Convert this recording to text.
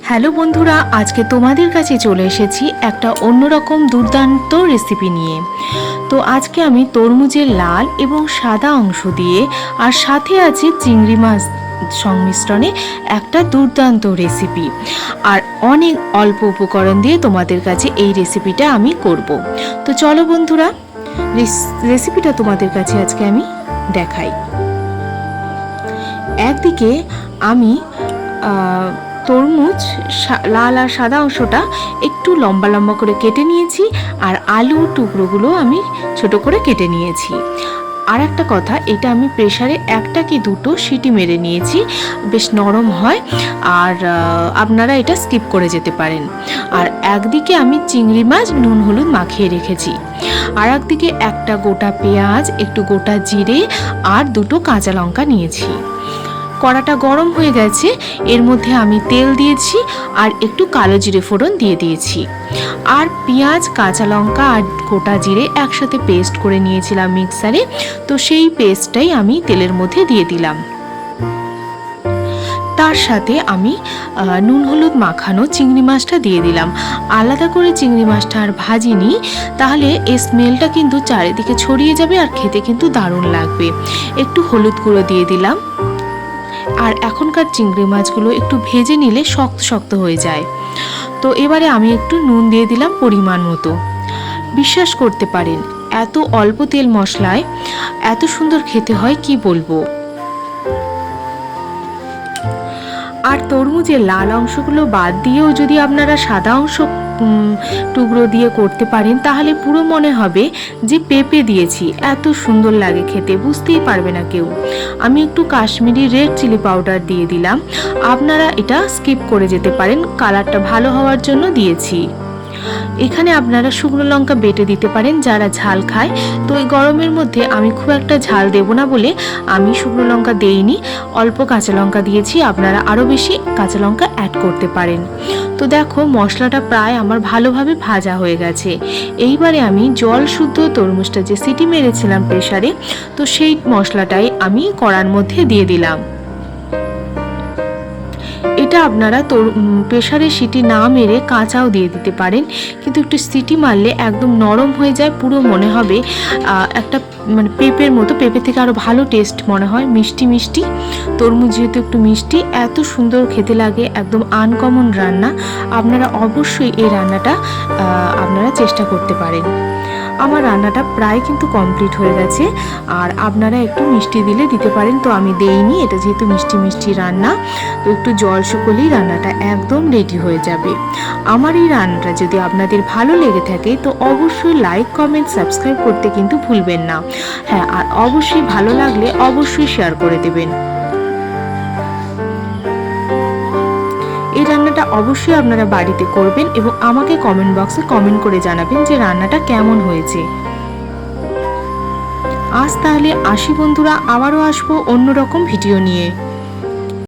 Hello বন্ধুরা, আজকে তোমাদের কাছে চলে এসেছি একটা অন্যরকম দুর্দান্ত রেসিপি নিয়ে। তো আজকে আমি তরমুজের লাল এবং সাদা অংশ দিয়ে আর সাথে আছে চিংড়ি মাছ সংমিশ্রণে একটা দুর্দান্ত রেসিপি, আর অনেক অল্প উপকরণ দিয়ে তোমাদের কাছে এই রেসিপিটা আমি করব। তো চলো বন্ধুরা, রেসিপিটা তোমাদের কাছে আজকে আমি দেখাই। একদিকে আমি তরমুজ লাল আর সাদা অংশটা একটু লম্বা লম্বা করে কেটে নিয়েছি, আর আলু টুকরোগুলো আমি ছোট করে কেটে নিয়েছি। আর একটা কথা, এটা আমি প্রেসারে একটা কি দুটো সিটি মেরে নিয়েছি, বেশ নরম হয়, আর আপনারা এটা স্কিপ করে যেতে পারেন। আর একদিকে আমি চিংড়ি মাছ নুন হলুদ মাখিয়ে রেখেছি, আর একদিকে একটা গোটা পেঁয়াজ, একটু গোটা জিরে আর দুটো কাঁচা লঙ্কা নিয়েছি। কড়াটা গরম হয়ে গেছে, এর মধ্যে আমি তেল দিয়েছি আর একটু কালো জিরে ফোড়ন দিয়ে দিয়েছি, আর পেঁয়াজ কাঁচা লঙ্কা আর গোটা জিরে একসাথে পেস্ট করে নিয়েছিলাম মিক্সারে, তো সেই পেস্টটাই আমি তেলের মধ্যে দিয়ে দিলাম। তার সাথে আমি নুন হলুদ মাখানো চিংড়ি মাছটা দিয়ে দিলাম। আলাদা করে চিংড়ি মাছটা আর ভাজিনি, তাহলে এই স্মেলটা কিন্তু চারিদিকে ছড়িয়ে যাবে আর খেতে কিন্তু দারুণ লাগবে। একটু হলুদ গুঁড়ো দিয়ে দিলাম, আর এখনকার চিংড়ি মাছগুলো একটু ভেজে নিলে শক্ত শক্ত হয়ে যায়। তো এবারে আমি একটু নুন দিয়ে দিলাম পরিমাণ মতো। বিশ্বাস করতে পারেন, এত অল্প তেল মশলায় এত সুন্দর খেতে হয় কি বলবো। আর তরমুজের লাল অংশগুলো বাদ দিয়েও যদি আপনারা সাদা অংশ টুকরো দিয়ে করতে পারেন, তাহলে পুরো মনে হবে যে পেঁপে দিয়েছি, এত সুন্দর লাগে খেতে, বুঝতেই পারবে না কেউ। আমি একটু কাশ্মীরি রেড চিলি পাউডার দিয়ে দিলাম, আপনারা এটা স্কিপ করে যেতে পারেন, কালারটা ভালো হওয়ার জন্য দিয়েছি। এখানে আপনারা শুকনো লঙ্কা বেটে দিতে পারেন যারা ঝাল খায়। তো এই গরমের মধ্যে আমি খুব একটা ঝাল দেব না বলে আমি শুকনো লঙ্কা দেইনি, অল্প কাঁচা লঙ্কা দিয়েছি, আপনারা আরও বেশি কাঁচা লঙ্কা অ্যাড করতে পারেন। তো দেখো, মশলাটা প্রায় আমার ভালোভাবে ভাজা হয়ে গেছে। এইবারে আমি জল শুদ্ধ তরমুজটা যে সিটি মেরেছিলাম প্রেসারে, তো সেই মশলাটাই আমি কড়ার মধ্যে দিয়ে দিলাম। এটা আপনারা প্রেসারে সিটি না মেরে কাঁচাও দিয়ে দিতে পারেন, কিন্তু একটু সিটি মারলে একদম নরম হয়ে যায়, পুরো মনে হবে একটা মানে পেঁপের মতো, পেঁপে থেকে আরও ভালো টেস্ট মনে হয়, মিষ্টি মিষ্টি। তরমুজ যেহেতু একটু মিষ্টি, এত সুন্দর খেতে লাগে, একদম আনকমন রান্না। আপনারা অবশ্যই এই রান্নাটা আপনারা চেষ্টা করতে পারেন। আমার রান্নাটা প্রায় কিন্তু কমপ্লিট হয়ে গেছে, আর আপনারা একটু মিষ্টি দিলে দিতে পারেন, তো আমি দেইনি, এটা যেহেতু মিষ্টি মিষ্টি রান্না, তো একটু জল শুকলেই রান্নাটা একদম রেডি হয়ে যাবে। আমার এই রান্নাটা যদি আপনাদের ভালো লেগে থাকে, তো অবশ্যই লাইক কমেন্ট সাবস্ক্রাইব করতে কিন্তু ভুলবেন না। হ্যাঁ, আর অবশ্যই ভালো লাগলে অবশ্যই শেয়ার করে দেবেন। এই রান্নাটা অবশ্যই আপনারা বাড়িতে করবেন এবং আমাকে কমেন্ট বক্সে কমেন্ট করে জানাবেন যে রান্নাটা কেমন হয়েছে। আজ তাহলে আসি বন্ধুরা, আবারও আসবো অন্যরকম ভিডিও নিয়ে।